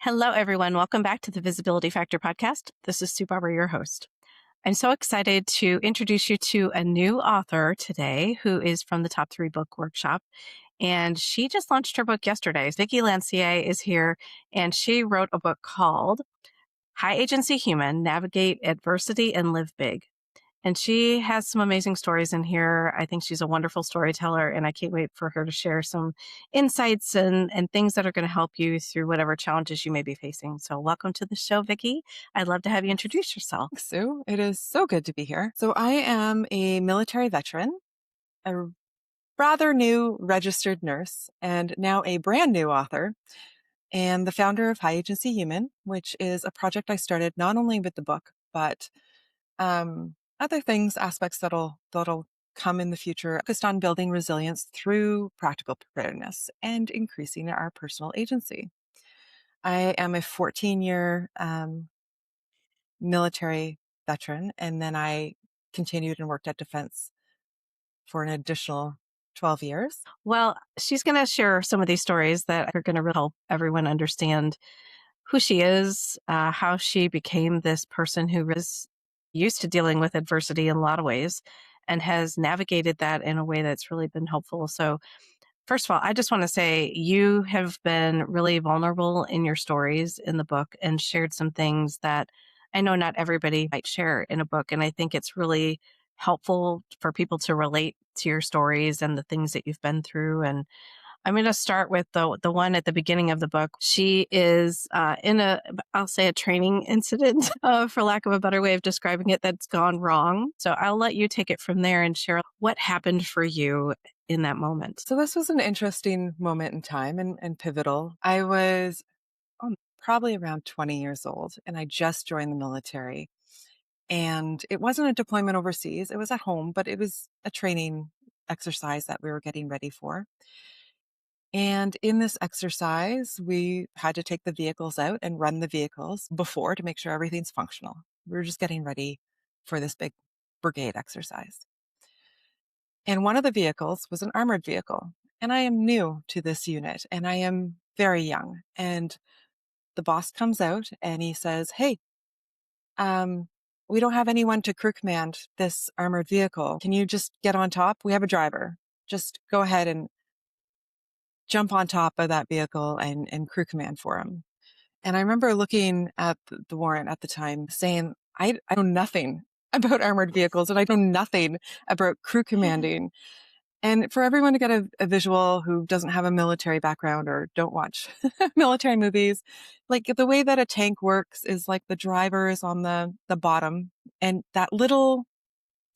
Hello, everyone. Welcome back to the Visibility Factor podcast. This is Sue Barber, your host. I'm so excited to introduce you to a new author today who is from the Top 3 Book Workshop. And she just launched her book yesterday. Vickie Lanthier is here, and she wrote a book called High Agency Human, Navigate Adversity and Live Big. And she has some amazing stories in here. I think she's a wonderful storyteller, and I can't wait for her to share some insights and things that are going to help you through whatever challenges you may be facing. So welcome to the show, Vickie. I'd love to have you introduce yourself. Thanks, Sue. It is so good to be here. So I am a military veteran, a rather new registered nurse, and now a brand new author, and the founder of High Agency Human, which is a project I started not only with the book, but other things, aspects that'll come in the future, focused on building resilience through practical preparedness and increasing our personal agency. I am a 14-year military veteran, and then I continued and worked at Defense for an additional 12 years. Well, she's going to share some of these stories that are going to help everyone understand who she is, how she became this person who is used to dealing with adversity in a lot of ways and has navigated that in a way that's really been helpful. So first of all, I just want to say you have been really vulnerable in your stories in the book and shared some things that I know not everybody might share in a book. And I think it's really helpful for people to relate to your stories and the things that you've been through. And I'm going to start with the one at the beginning of the book. She is I'll say a training incident, for lack of a better way of describing it, that's gone wrong. So I'll let you take it from there and share what happened for you in that moment. So this was an interesting moment in time and pivotal. I was probably around 20 years old, and I just joined the military. And it wasn't a deployment overseas. It was at home, but it was a training exercise that we were getting ready for. And in this exercise, we had to take the vehicles out and run the vehicles before to make sure everything's functional. We were just getting ready for this big brigade exercise. And one of the vehicles was an armored vehicle. And I am new to this unit and I am very young. And the boss comes out and he says, "Hey, we don't have anyone to crew command this armored vehicle. Can you just get on top? We have a driver. Just go ahead and jump on top of that vehicle and crew command for him." And I remember looking at the warrant at the time saying, I know nothing about armored vehicles and I know nothing about crew commanding. And for everyone to get a visual who doesn't have a military background or don't watch military movies, like the way that a tank works is like the driver is on the bottom, and that little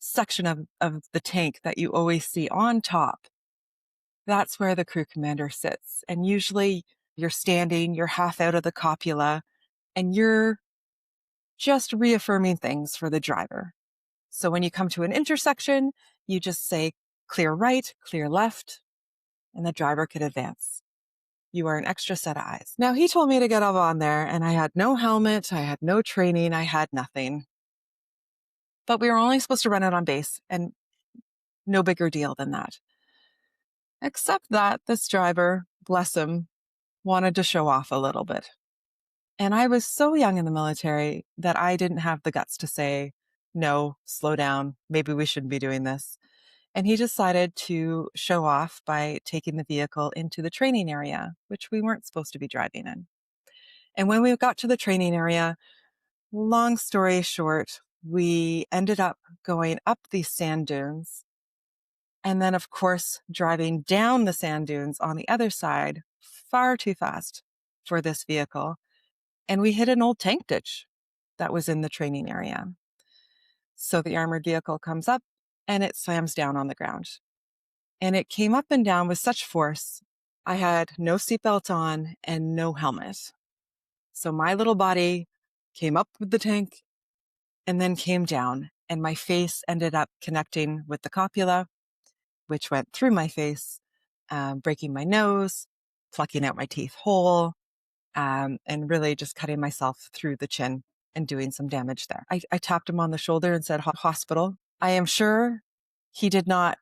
section of the tank that you always see on top, that's where the crew commander sits. And usually you're standing, you're half out of the copula, and you're just reaffirming things for the driver. So when you come to an intersection, you just say clear right, clear left, and the driver could advance. You are an extra set of eyes. Now, he told me to get up on there, and I had no helmet, I had no training, I had nothing. But we were only supposed to run it on base, and no bigger deal than that. Except that this driver, bless him, wanted to show off a little bit. And I was so young in the military that I didn't have the guts to say, "No, slow down. Maybe we shouldn't be doing this." And he decided to show off by taking the vehicle into the training area, which we weren't supposed to be driving in. And when we got to the training area, long story short, we ended up going up these sand dunes. And then, of course, driving down the sand dunes on the other side, far too fast for this vehicle. And we hit an old tank ditch that was in the training area. So the armored vehicle comes up and it slams down on the ground. And it came up and down with such force. I had no seatbelt on and no helmet. So my little body came up with the tank and then came down, and my face ended up connecting with the copula, which went through my face, breaking my nose, plucking out my teeth whole, and really just cutting myself through the chin and doing some damage there. I tapped him on the shoulder and said, "Hospital." I am sure he did not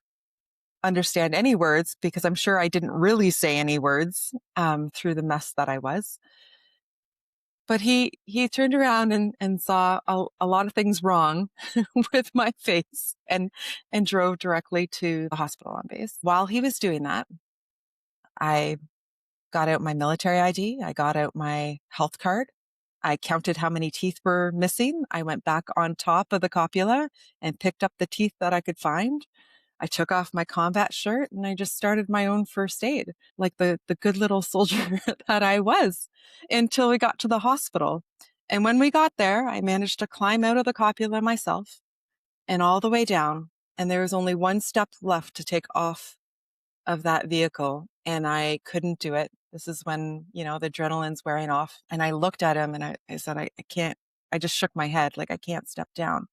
understand any words because I'm sure I didn't really say any words through the mess that I was. But he turned around and saw a lot of things wrong with my face and drove directly to the hospital on base. While he was doing that, I got out my military ID. I got out my health card. I counted how many teeth were missing. I went back on top of the copula and picked up the teeth that I could find. I took off my combat shirt and I just started my own first aid, like the good little soldier that I was, until we got to the hospital. And when we got there, I managed to climb out of the copula myself and all the way down. And there was only one step left to take off of that vehicle. And I couldn't do it. This is when, the adrenaline's wearing off. And I looked at him and I said, I can't, I just shook my head, like I can't step down.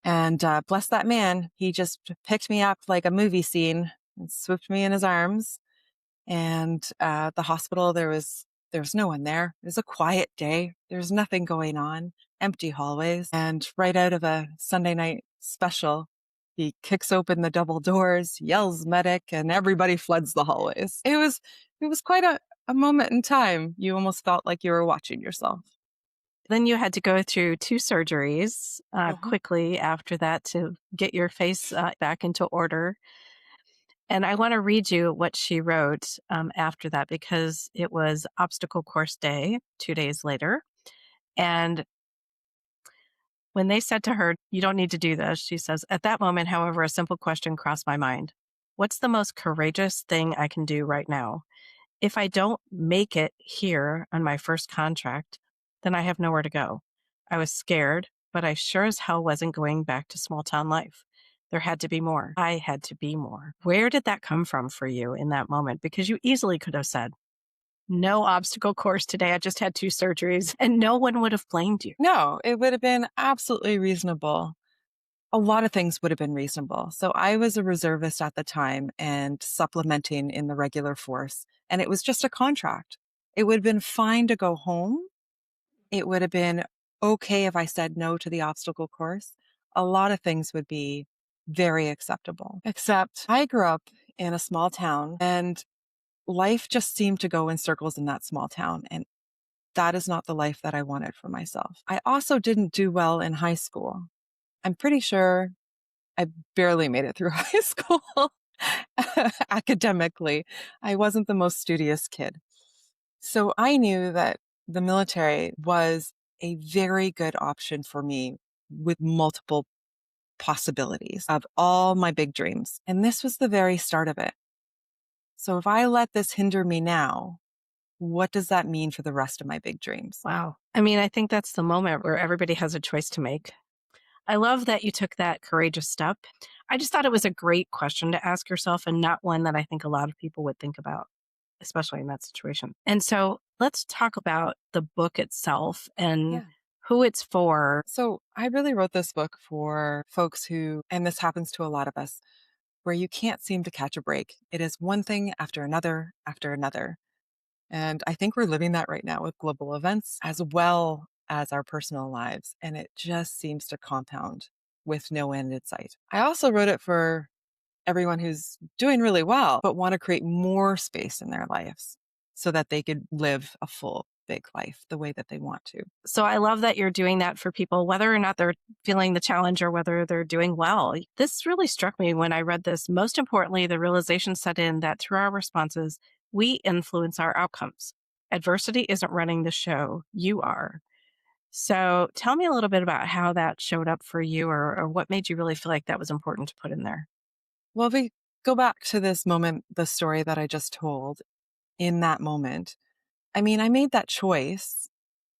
And bless that man, he just picked me up like a movie scene and swooped me in his arms. And the hospital, there was no one there. It was a quiet day. There's nothing going on, empty hallways. And right out of a Sunday night special, he kicks open the double doors, yells medic, and everybody floods the hallways. It was quite a moment in time. You almost felt like you were watching yourself. Then you had to go through two surgeries Uh-huh. quickly after that to get your face back into order. And I want to read you what she wrote after that because it was obstacle course day 2 days later. And when they said to her, "You don't need to do this," she says, "At that moment, however, a simple question crossed my mind. What's the most courageous thing I can do right now? If I don't make it here on my first contract, then I have nowhere to go." I was scared, but I sure as hell wasn't going back to small town life. There had to be more. I had to be more. Where did that come from for you in that moment? Because you easily could have said, "No obstacle course today. I just had two surgeries," and no one would have blamed you. No, it would have been absolutely reasonable. A lot of things would have been reasonable. So I was a reservist at the time and supplementing in the regular force, and it was just a contract. It would have been fine to go home. It would have been okay if I said no to the obstacle course. A lot of things would be very acceptable. Except I grew up in a small town and life just seemed to go in circles in that small town. And that is not the life that I wanted for myself. I also didn't do well in high school. I'm pretty sure I barely made it through high school academically. I wasn't the most studious kid. So I knew that the military was a very good option for me with multiple possibilities of all my big dreams. And this was the very start of it. So if I let this hinder me now, what does that mean for the rest of my big dreams? Wow. I mean, I think that's the moment where everybody has a choice to make. I love that you took that courageous step. I just thought it was a great question to ask yourself and not one that I think a lot of people would think about, especially in that situation. And so let's talk about the book itself and Yeah. who it's for. So I really wrote this book for folks who, and this happens to a lot of us, where you can't seem to catch a break. It is one thing after another after another. And I think we're living that right now with global events as well as our personal lives. And it just seems to compound with no end in sight. I also wrote it for everyone who's doing really well, but want to create more space in their lives so that they could live a full, big life the way that they want to. So I love that you're doing that for people, whether or not they're feeling the challenge or whether they're doing well. This really struck me when I read this. Most importantly, the realization set in that through our responses, we influence our outcomes. Adversity isn't running the show, you are. So tell me a little bit about how that showed up for you or what made you really feel like that was important to put in there. Well, if we go back to this moment, the story that I just told, in that moment, I mean, I made that choice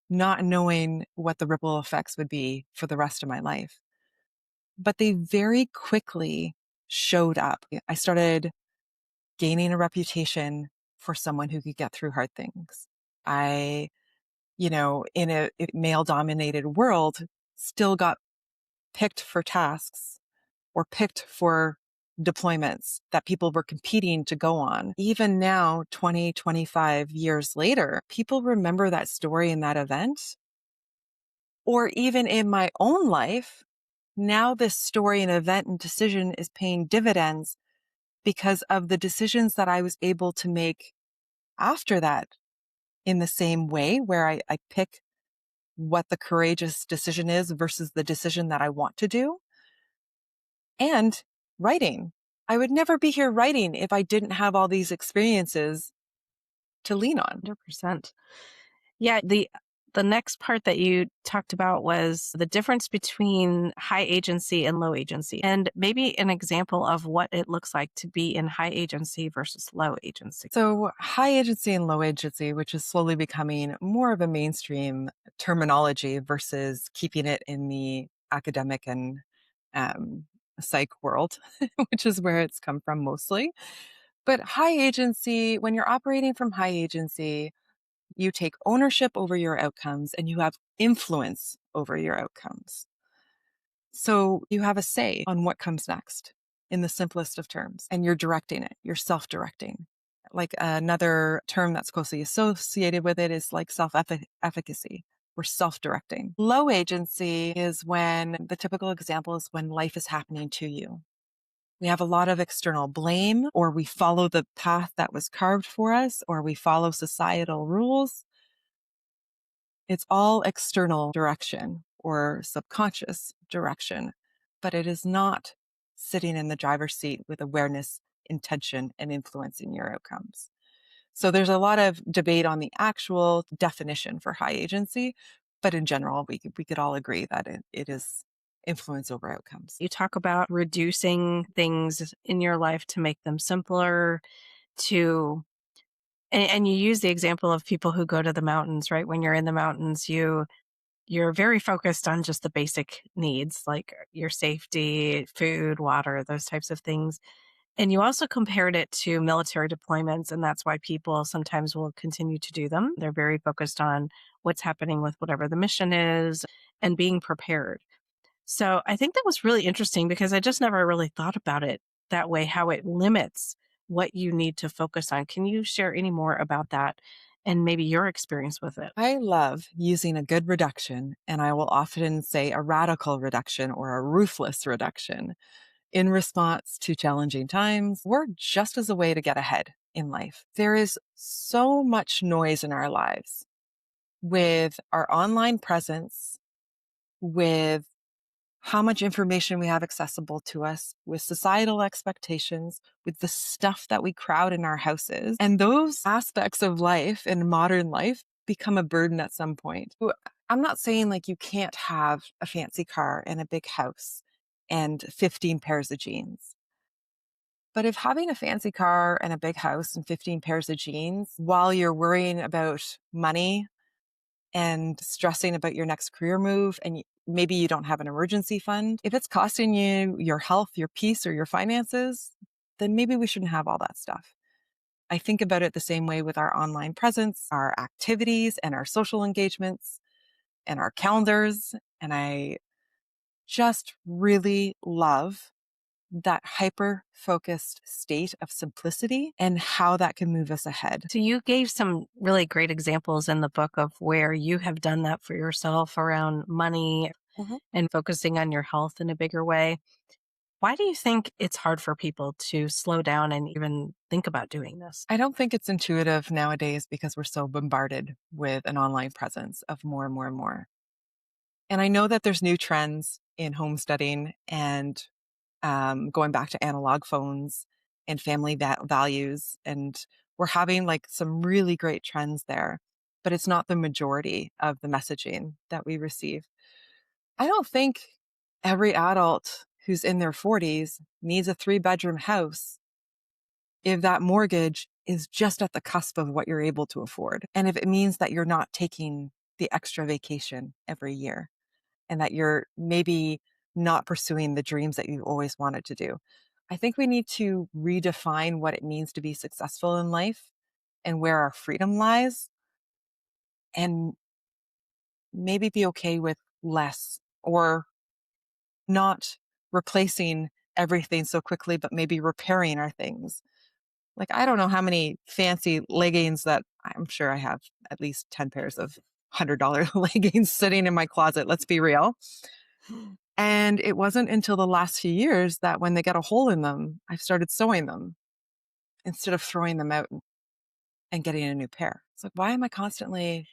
not knowing what the ripple effects would be for the rest of my life. But they very quickly showed up. I started gaining a reputation for someone who could get through hard things. I, in a male dominated world, still got picked for tasks or picked for deployments that people were competing to go on. Even now, 20, 25 years later, people remember that story and that event. Or even in my own life, now this story and event and decision is paying dividends because of the decisions that I was able to make after that in the same way where I pick what the courageous decision is versus the decision that I want to do. And writing. I would never be here writing if I didn't have all these experiences to lean on. 100%. Yeah, the next part that you talked about was the difference between high agency and low agency, and maybe an example of what it looks like to be in high agency versus low agency. So, high agency and low agency, which is slowly becoming more of a mainstream terminology versus keeping it in the academic and um, psych world, which is where it's come from mostly. But high agency, when you're operating from high agency, you take ownership over your outcomes and you have influence over your outcomes. So you have a say on what comes next in the simplest of terms, and you're directing it, you're self directing. Like another term that's closely associated with it is like self efficacy. We're self directing. Low agency is when the typical example is when life is happening to you. We have a lot of external blame, or we follow the path that was carved for us, or we follow societal rules. It's all external direction or subconscious direction, but it is not sitting in the driver's seat with awareness, intention, and influencing your outcomes. So there's a lot of debate on the actual definition for high agency, but in general, we could all agree that it is influence over outcomes. You talk about reducing things in your life to make them simpler, to and you use the example of people who go to the mountains, right? When you're in the mountains, you're very focused on just the basic needs like your safety, food, water, those types of things. And you also compared it to military deployments, and that's why people sometimes will continue to do them. They're very focused on what's happening with whatever the mission is and being prepared. So I think that was really interesting because I just never really thought about it that way, how it limits what you need to focus on. Can you share any more about that and maybe your experience with it? I love using a good reduction, and I will often say a radical reduction or a ruthless reduction in response to challenging times or just as a way to get ahead in life. There is so much noise in our lives with our online presence, with how much information we have accessible to us, with societal expectations, with the stuff that we crowd in our houses. And those aspects of life in modern life become a burden at some point. I'm not saying like you can't have a fancy car and a big house and 15 pairs of jeans. But if having a fancy car and a big house and 15 pairs of jeans while you're worrying about money and stressing about your next career move and maybe you don't have an emergency fund, if it's costing you your health, your peace, or your finances, then maybe we shouldn't have all that stuff. I think about it the same way with our online presence, our activities, and our social engagements, and our calendars. And I just really love that hyper focused state of simplicity and how that can move us ahead. So you gave some really great examples in the book of where you have done that for yourself around money Mhm. and focusing on your health in a bigger way. Why do you think it's hard for people to slow down and even think about doing this? I don't think it's intuitive nowadays because we're so bombarded with an online presence of more and more and more. And I know that there's new trends in homesteading and going back to analog phones and family values. And we're having like some really great trends there, but it's not the majority of the messaging that we receive. I don't think every adult who's in their 40s needs a 3-bedroom house if that mortgage is just at the cusp of what you're able to afford. And if it means that you're not taking the extra vacation every year and that you're maybe not pursuing the dreams that you've always wanted to do. I think we need to redefine what it means to be successful in life and where our freedom lies, and maybe be okay with less or not replacing everything so quickly, but maybe repairing our things. Like, I don't know how many fancy leggings that I'm sure I have at least 10 pairs of $100 leggings sitting in my closet. Let's be real. And it wasn't until the last few years that when they get a hole in them, I've started sewing them instead of throwing them out and getting a new pair. It's like, why am I constantly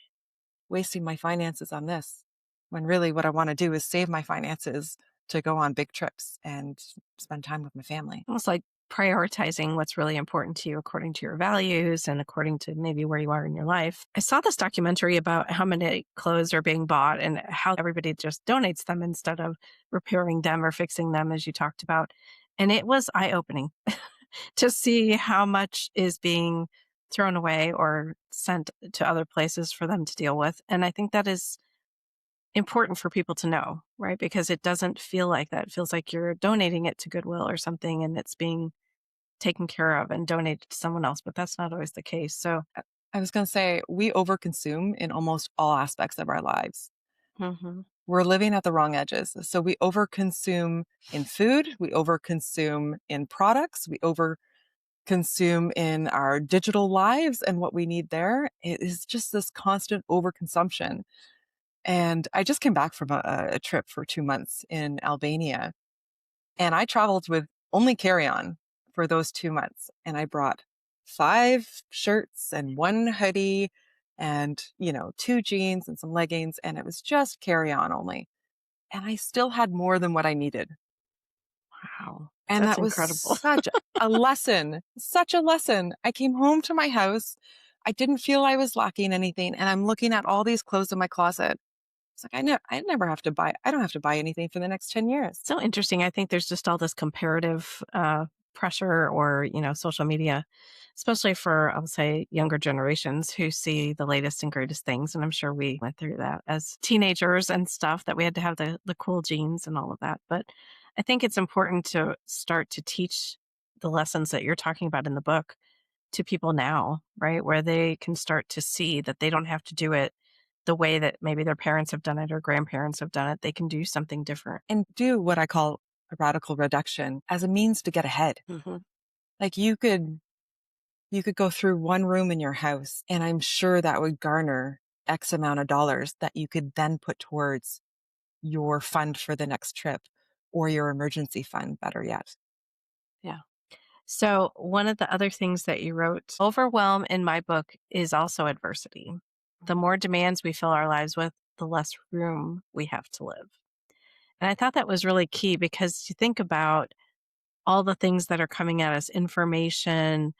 wasting my finances on this when really what I want to do is save my finances to go on big trips and spend time with my family? Almost like prioritizing what's really important to you according to your values and according to maybe where you are in your life. I saw this documentary about how many clothes are being bought and how everybody just donates them instead of repairing them or fixing them, as you talked about. And it was eye opening to see how much is being thrown away or sent to other places for them to deal with. And I think that is important for people to know, right? Because it doesn't feel like that. It feels like you're donating it to Goodwill or something and it's being taken care of and donated to someone else, but that's not always the case. So, I was going to say, we overconsume in almost all aspects of our lives. mhm, We're living at the wrong edges. So we overconsume in food, we overconsume in products, we overconsume in our digital lives and what we need there. It is just this constant overconsumption. And I just came back from a trip for 2 months in Albania, and I traveled with only carry on for those 2 months. And I brought 5 shirts and one hoodie and, 2 jeans and some leggings. And it was just carry on only. And I still had more than what I needed. wow, And that's that was incredible. such a lesson. I came home to my house. I didn't feel I was lacking anything. And I'm looking at all these clothes in my closet. It's like, I don't have to buy anything for the next 10 years. So interesting. I think there's just all this comparative pressure or, social media, especially for, I would say, younger generations who see the latest and greatest things. And I'm sure we went through that as teenagers and stuff that we had to have the cool jeans and all of that. But I think it's important to start to teach the lessons that you're talking about in the book to people now, right? Where they can start to see that they don't have to do it the way that maybe their parents have done it or grandparents have done it. They can do something different. And do what I call a radical reduction as a means to get ahead. Mhm. Like you could go through one room in your house and I'm sure that would garner X amount of dollars that you could then put towards your fund for the next trip or your emergency fund, better yet. Yeah. So, one of the other things that you wrote, overwhelm in my book is also adversity. The more demands we fill our lives with, the less room we have to live. And I thought that was really key because you think about all the things that are coming at us, information,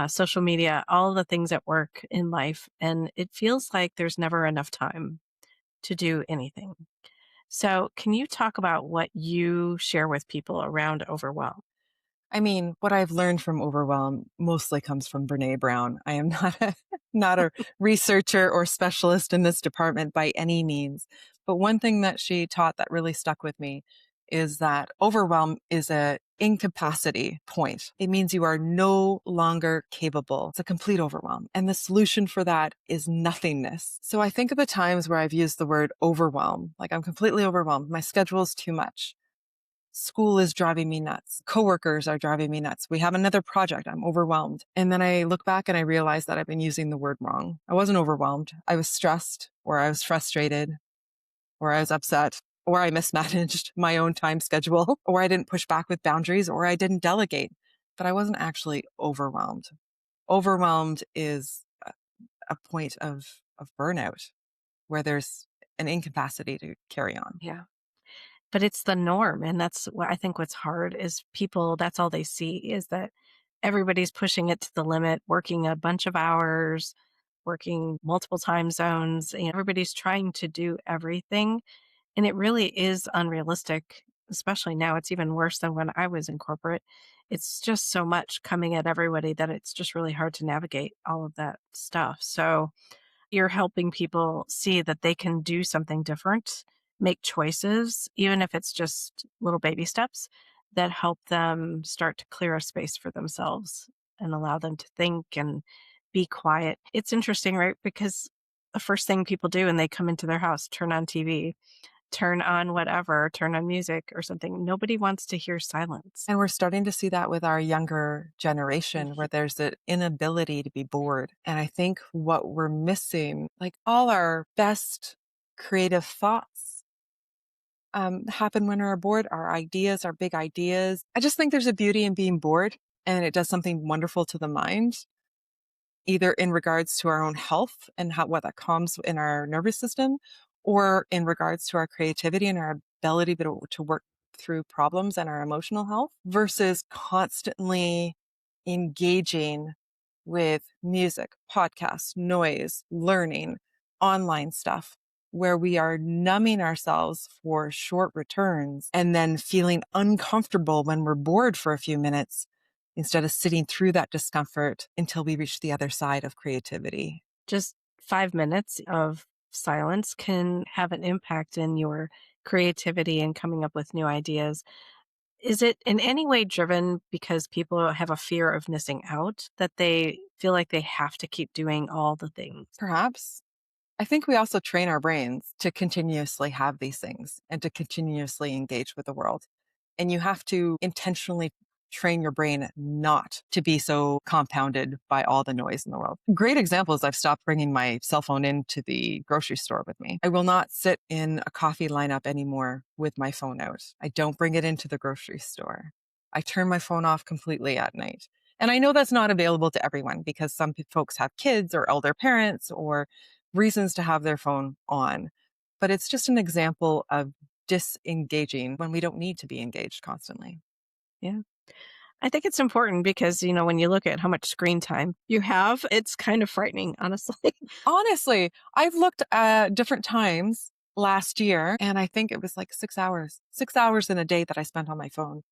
social media, all the things at work in life. And it feels like there's never enough time to do anything. So, can you talk about what you share with people around overwhelm? I mean, what I've learned from overwhelm mostly comes from Brene Brown. I am not a researcher or specialist in this department by any means. But one thing that she taught that really stuck with me is that overwhelm is a incapacity point. It means you are no longer capable. It's a complete overwhelm. And the solution for that is nothingness. So I think of the times where I've used the word overwhelm, like I'm completely overwhelmed. My schedule is too much. School is driving me nuts. Coworkers are driving me nuts. We have another project. I'm overwhelmed. And then I look back and I realize that I've been using the word wrong. I wasn't overwhelmed. I was stressed, or I was frustrated, or I was upset, or I mismanaged my own time schedule, or I didn't push back with boundaries, or I didn't delegate. But I wasn't actually overwhelmed. Overwhelmed is a point of burnout where there's an incapacity to carry on. Yeah. But it's the norm, and that's what I think what's hard is people that's all they see is that everybody's pushing it to the limit, working a bunch of hours, working multiple time zones, everybody's trying to do everything, and it really is unrealistic, especially now. It's even worse than when I was in corporate. It's just so much coming at everybody that it's just really hard to navigate all of that stuff. So you're helping people see that they can do something different, make choices, even if it's just little baby steps that help them start to clear a space for themselves and allow them to think and be quiet. It's interesting, right? Because the first thing people do when they come into their house, turn on TV, turn on whatever, turn on music or something. Nobody wants to hear silence. And we're starting to see that with our younger generation where Mhm. there's an inability to be bored. And I think what we're missing, like all our best creative thoughts, happen when we're bored, our ideas, our big ideas. I just think there's a beauty in being bored and it does something wonderful to the mind. either in regards to our own health and what that calms in our nervous system, or in regards to our creativity and our ability to work through problems and our emotional health, versus constantly engaging with music, podcasts, noise, learning, online stuff, where we are numbing ourselves for short returns and then feeling uncomfortable when we're bored for a few minutes instead of sitting through that discomfort until we reach the other side of creativity. Just 5 minutes of silence can have an impact in your creativity and coming up with new ideas. Is it in any way driven because people have a fear of missing out, that they feel like they have to keep doing all the things? Perhaps. I think we also train our brains to continuously have these things and to continuously engage with the world. And you have to intentionally train your brain not to be so compounded by all the noise in the world. Great example is I've stopped bringing my cell phone into the grocery store with me. I will not sit in a coffee lineup anymore with my phone out. I don't bring it into the grocery store. I turn my phone off completely at night. And I know that's not available to everyone because some folks have kids or elder parents or reasons to have their phone on. But it's just an example of disengaging when we don't need to be engaged constantly. Yeah. I think it's important because, when you look at how much screen time you have, it's kind of frightening, honestly. Honestly, I've looked at different times last year and I think it was like 6 hours, 6 hours in a day that I spent on my phone.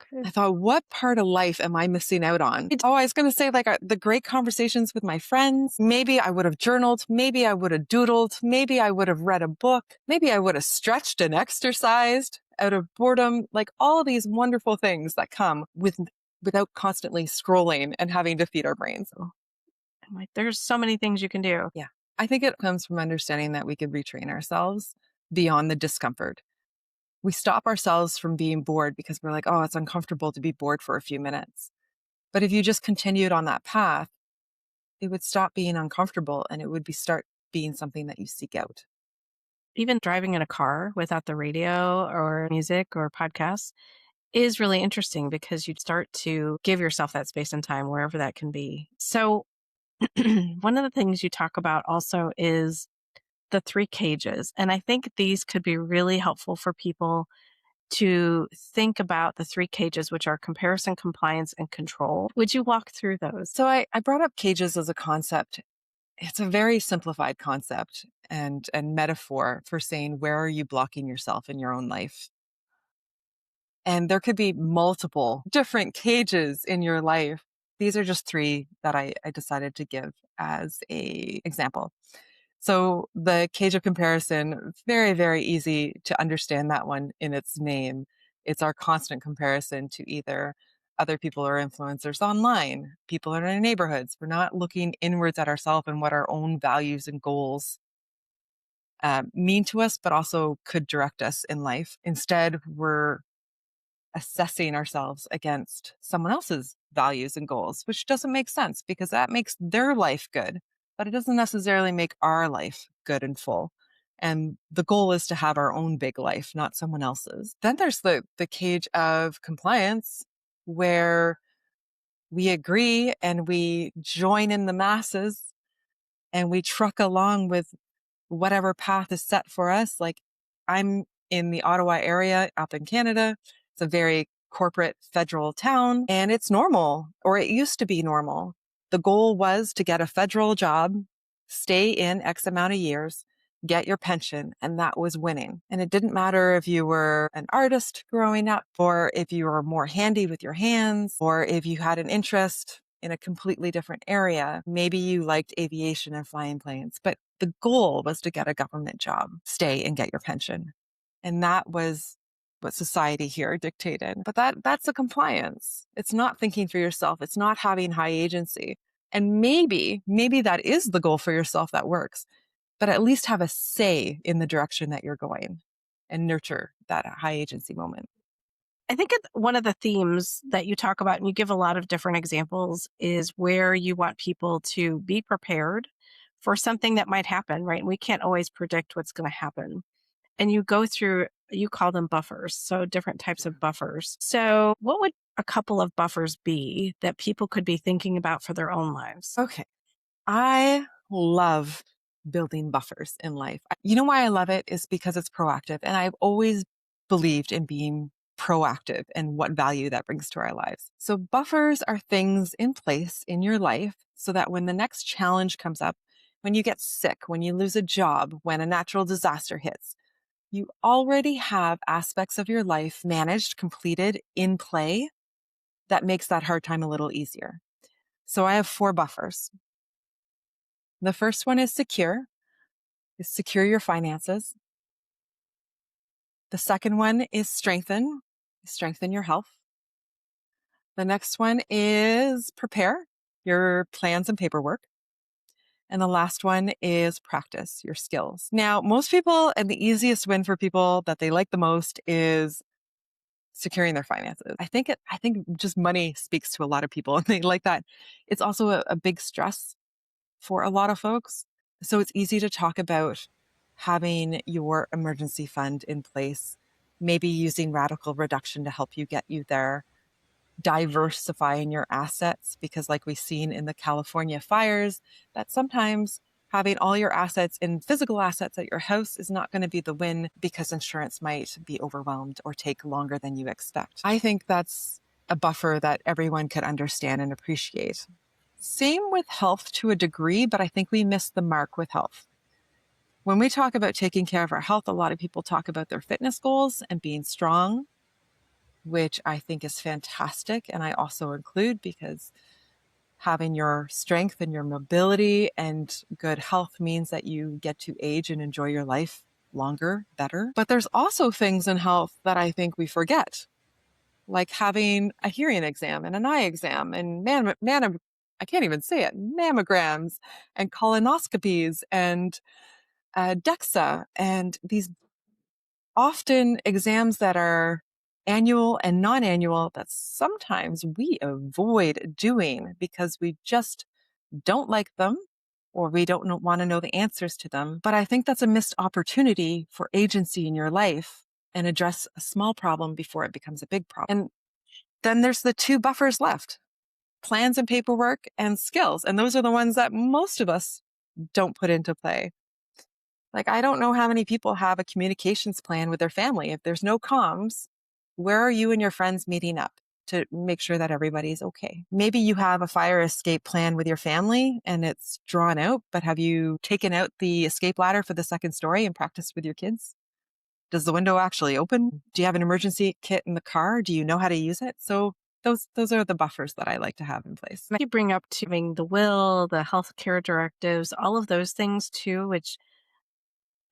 Okay. I thought, what part of life am I missing out on? Oh, I was going to say like the great conversations with my friends. Maybe I would have journaled. Maybe I would have doodled. Maybe I would have read a book. Maybe I would have stretched and exercised out of boredom. Like all these wonderful things that come without constantly scrolling and having to feed our brains. I'm like, there's so many things you can do. Yeah. I think it comes from understanding that we could retrain ourselves beyond the discomfort. We stop ourselves from being bored because we're like, oh, it's uncomfortable to be bored for a few minutes. But if you just continued on that path, it would stop being uncomfortable and it would start being something that you seek out. Even driving in a car without the radio or music or podcasts is really interesting because you start to give yourself that space and time wherever that can be. So, one of the things you talk about also is the three cages. And I think these could be really helpful for people to think about the three cages, which are comparison, compliance, and control. Would you walk through those? So I brought up cages as a concept. It's a very simplified concept and metaphor for saying, where are you blocking yourself in your own life? And there could be multiple different cages in your life. These are just three that I decided to give as a example. So the cage of comparison, very, very easy to understand that one in its name. It's our constant comparison to either other people or influencers online, people in our neighborhoods. We're not looking inwards at ourselves and what our own values and goals mean to us, but also could direct us in life. Instead, we're assessing ourselves against someone else's values and goals, which doesn't make sense because that makes their life good, but it doesn't necessarily make our life good and full. And the goal is to have our own big life, not someone else's. Then there's the cage of compliance where we agree and we join in the masses and we truck along with whatever path is set for us. Like I'm in the Ottawa area up in Canada. It's a very corporate federal town and it's normal, or it used to be normal. The goal was to get a federal job, stay in X amount of years, get your pension, and that was winning. And it didn't matter if you were an artist growing up, or if you were more handy with your hands, or if you had an interest in a completely different area. Maybe you liked aviation and flying planes, but the goal was to get a government job, stay and get your pension. And that was what society here dictated. But that's a compliance. It's not thinking for yourself. It's not having high agency. And maybe that is the goal for yourself that works, but at least have a say in the direction that you're going and nurture that high agency moment. I think one of the themes that you talk about, and you give a lot of different examples, is where you want people to be prepared for something that might happen, right? And we can't always predict what's going to happen. And you go through, you call them buffers. So different types of buffers. So what would a couple of buffers be that people could be thinking about for their own lives? Okay. I love building buffers in life. You know why I love it is because it's proactive. And I've always believed in being proactive and what value that brings to our lives. So buffers are things in place in your life so that when the next challenge comes up, when you get sick, when you lose a job, when a natural disaster hits, you already have aspects of your life managed, completed, in play that makes that hard time a little easier. So I have 4 buffers. The first one is secure your finances. The second one is strengthen your health. The next one is prepare your plans and paperwork. And the last one is practice your skills. Now, most people, and the easiest win for people that they like the most is securing their finances. I think just money speaks to a lot of people and they like that. It's also a big stress for a lot of folks. So it's easy to talk about having your emergency fund in place, maybe using radical reduction to help you get you there, diversifying your assets, because like we've seen in the California fires, that sometimes having all your assets in physical assets at your house is not going to be the win because insurance might be overwhelmed or take longer than you expect. I think that's a buffer that everyone could understand and appreciate. Same with health to a degree, but I think we missed the mark with health. When we talk about taking care of our health, a lot of people talk about their fitness goals and being strong, which I think is fantastic. And I also include because having your strength and your mobility and good health means that you get to age and enjoy your life longer, better. But there's also things in health that I think we forget, like having a hearing exam and an eye exam and I can't even say it, mammograms and colonoscopies and DEXA and these often exams that are annual and non-annual that sometimes we avoid doing because we just don't like them or we don't want to know the answers to them. But I think that's a missed opportunity for agency in your life and address a small problem before it becomes a big problem. And then there's the 2 buffers left, plans and paperwork and skills. And those are the ones that most of us don't put into play. Like, I don't know how many people have a communications plan with their family. If there's no comms, where are you and your friends meeting up to make sure that everybody's okay? Maybe you have a fire escape plan with your family and it's drawn out, but have you taken out the escape ladder for the second story and practiced with your kids? Does the window actually open? Do you have an emergency kit in the car? Do you know how to use it? So those are the buffers that I like to have in place. You bring up to having the will, the healthcare directives, all of those things too, which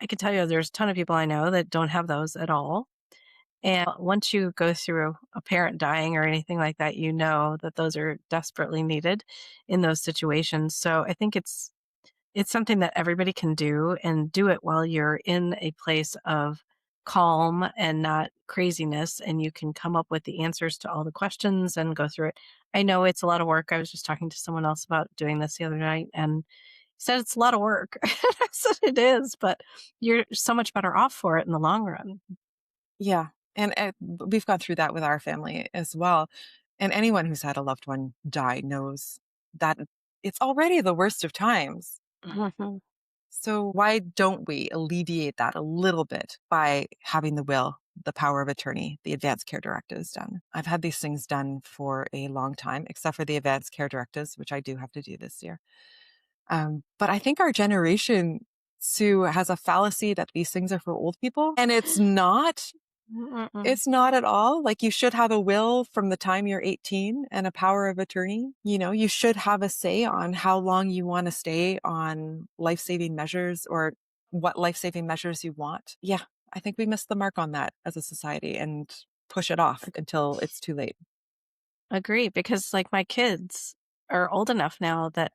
I can tell you there's a ton of people I know that don't have those at all. And once you go through a parent dying or anything like that, you know that those are desperately needed in those situations. So I think it's something that everybody can do and do it while you're in a place of calm and not craziness and you can come up with the answers to all the questions and go through it. I know it's a lot of work. I was just talking to someone else about doing this the other night and said it's a lot of work. I said it is, but you're so much better off for it in the long run. Yeah. And we've gone through that with our family as well. And anyone who's had a loved one die knows that it's already the worst of times. Mhm. So why don't we alleviate that a little bit by having the will, the power of attorney, the advanced care directives done? I've had these things done for a long time, except for the advanced care directives, which I do have to do this year. But I think our generation, Sue, has a fallacy that these things are for old people. And it's not. Mm-mm. It's not at all. Like, you should have a will from the time you're 18 and a power of attorney. You know, you should have a say on how long you want to stay on life-saving measures or what life-saving measures you want. Yeah, I think we missed the mark on that as a society and push it off until it's too late. Agree, because like my kids are old enough now that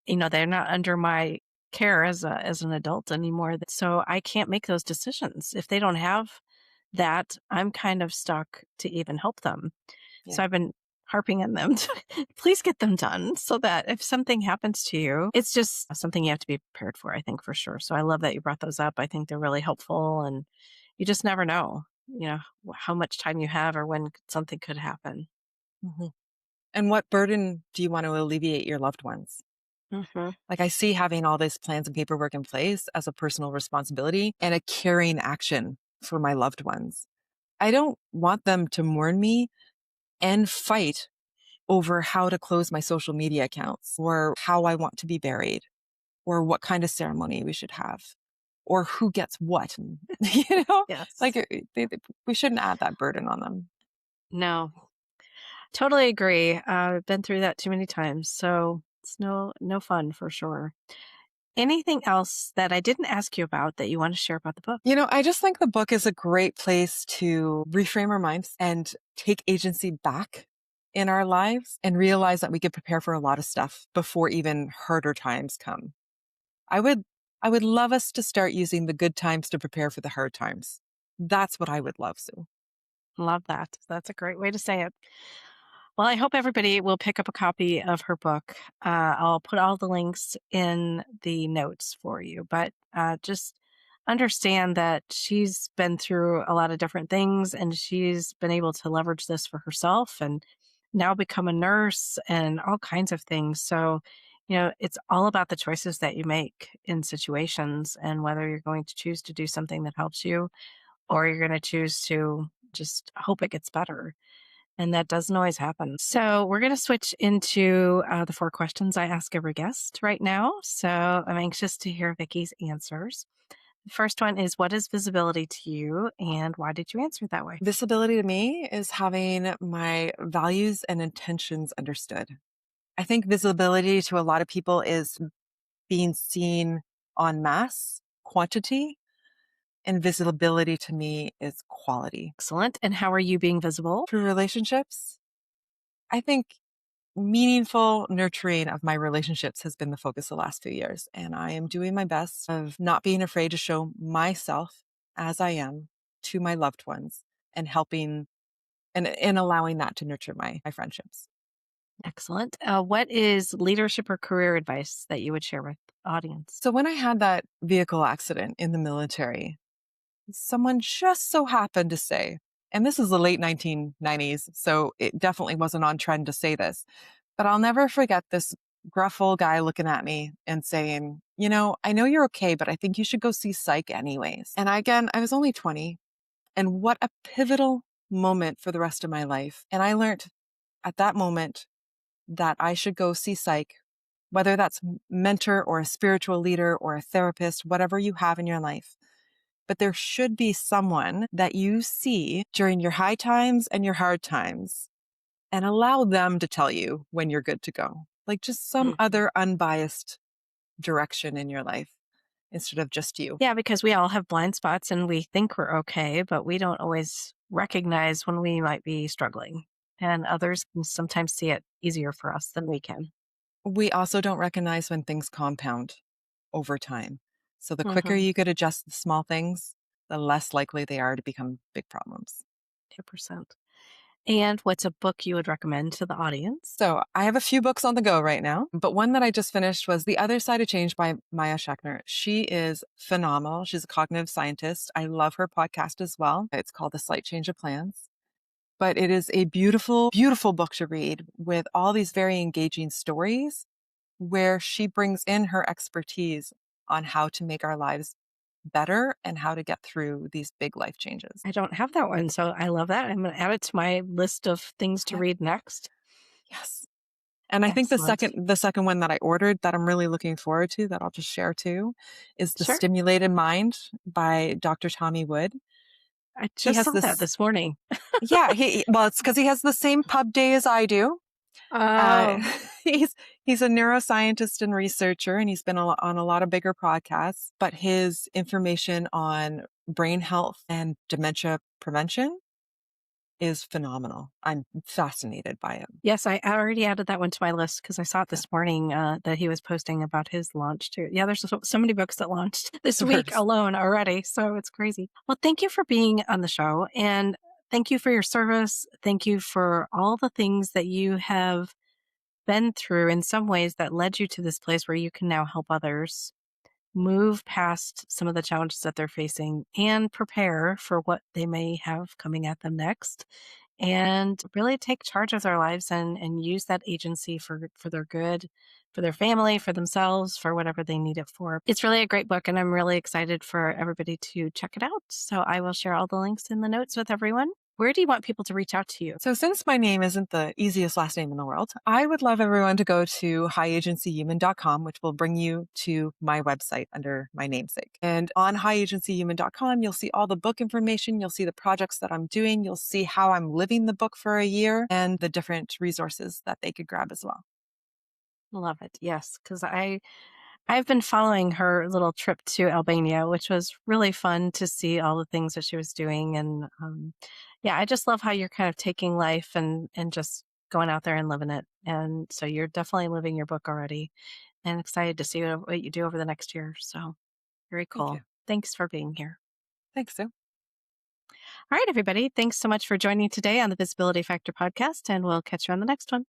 they're not under my care as an adult anymore. So I can't make those decisions. If they don't have that, I'm kind of stuck to even help them. Yeah. So I've been harping on them to please get them done so that if something happens to you, it's just something you have to be prepared for, I think for sure. So I love that you brought those up. I think they're really helpful and you just never know, how much time you have or when something could happen. Mhm. And what burden do you want to alleviate your loved ones? Hmm. Like, I see having all these plans and paperwork in place as a personal responsibility and a caring action for my loved ones. I don't want them to mourn me and fight over how to close my social media accounts or how I want to be buried or what kind of ceremony we should have or who gets what. You know, like Yes. we shouldn't add that burden on them. No, totally agree. I've been through that too many times. So it's no fun for sure. Anything else that I didn't ask you about that you want to share about the book? I just think the book is a great place to reframe our minds and take agency back in our lives and realize that we could prepare for a lot of stuff before even harder times come. I would I would love us to start using the good times to prepare for the hard times. That's what I would love, Sue. Love that. That's a great way to say it. Well, I hope everybody will pick up a copy of her book. I'll put all the links in the notes for you, but just understand that she's been through a lot of different things and she's been able to leverage this for herself and now become a nurse and all kinds of things. So, it's all about the choices that you make in situations and whether you're going to choose to do something that helps you or you're going to choose to just hope it gets better. And that doesn't always happen. So, we're going to switch into the four questions I ask every guest right now. So, I'm anxious to hear Vickie's answers. The first one is, what is visibility to you and why did you answer it that way? Visibility to me is having my values and intentions understood. I think visibility to a lot of people is being seen en masse, quantity, and visibility to me is quality. Excellent. And how are you being visible? Through relationships, I think meaningful nurturing of my relationships has been the focus the last few years. And I am doing my best of not being afraid to show myself as I am to my loved ones and helping and allowing that to nurture my friendships. Excellent. What is leadership or career advice that you would share with the audience? So when I had that vehicle accident in the military, someone just so happened to say, and this is the late 1990s, so it definitely wasn't on trend to say this, but I'll never forget this gruff old guy looking at me and saying, I know you're okay, but I think you should go see psych anyways. And again, I was only 20. And what a pivotal moment for the rest of my life. And I learned at that moment that I should go see psych, whether that's mentor or a spiritual leader or a therapist, whatever you have in your life. But there should be someone that you see during your high times and your hard times and allow them to tell you when you're good to go. Like just some Mhm. other unbiased direction in your life instead of just you. Yeah, because we all have blind spots and we think we're okay, but we don't always recognize when we might be struggling. And others can sometimes see it easier for us than we can. We also don't recognize when things compound over time. So the quicker Hmm. you could adjust the small things, the less likely they are to become big problems. 2%. And what's a book you would recommend to the audience? So I have a few books on the go right now, but one that I just finished was The Other Side of Change by Maya Schechner. She is phenomenal. She's a cognitive scientist. I love her podcast as well. It's called The Slight Change of Plans. But it is a beautiful, beautiful book to read with all these very engaging stories where she brings in her expertise on how to make our lives better and how to get through these big life changes. I don't have that one, so I love that. I'm going to add it to my list of things to Yeah. read next. Yes. And I think the Excellent. second the second one that I ordered that I'm really looking forward to that I'll just share too is The Sure. Stimulated Mind by Dr. Tommy Wood. I He just has saw that this this morning. yeah, well it's cuz he has the same pub day as I do. Uh, Oh, he's he's a neuroscientist and researcher, and he's been on a lot of bigger podcasts. But his information on brain health and dementia prevention is phenomenal. I'm fascinated by it. yes, I already added that one to my list because I saw it Yeah, this morning that he was posting about his launch too. Yeah, there's so many books that launched this week there's alone already. So it's crazy. Well, thank you for being on the show and thank you for your service. Thank you for all the things that you have been through in some ways that led you to this place where you can now help others move past some of the challenges that they're facing and prepare for what they may have coming at them next. and really take charge of their lives and use that agency for their good, for their family, for themselves, for whatever they need it for. It's really a great book, and I'm really excited for everybody to check it out. So I will share all the links in the notes with everyone. Where do you want people to reach out to you? So, since my name isn't the easiest last name in the world, I would love everyone to go to highagencyhuman.com, which will bring you to my website under my namesake. And on highagencyhuman.com, you'll see all the book information. You'll see the projects that I'm doing. You'll see how I'm living the book for a year and the different resources that they could grab as well. Love it. Yes, because I've been following her little trip to Albania, which was really fun to see all the things that she was doing. And yeah, I just love how you're kind of taking life and just going out there and living it. And so you're definitely living your book already, and excited to see what you do over the next year. So very Thank you. cool. Thanks for being here. Thanks, Sue. All right, everybody. Thanks so much for joining today on the Visibility Factor podcast, and we'll catch you on the next one.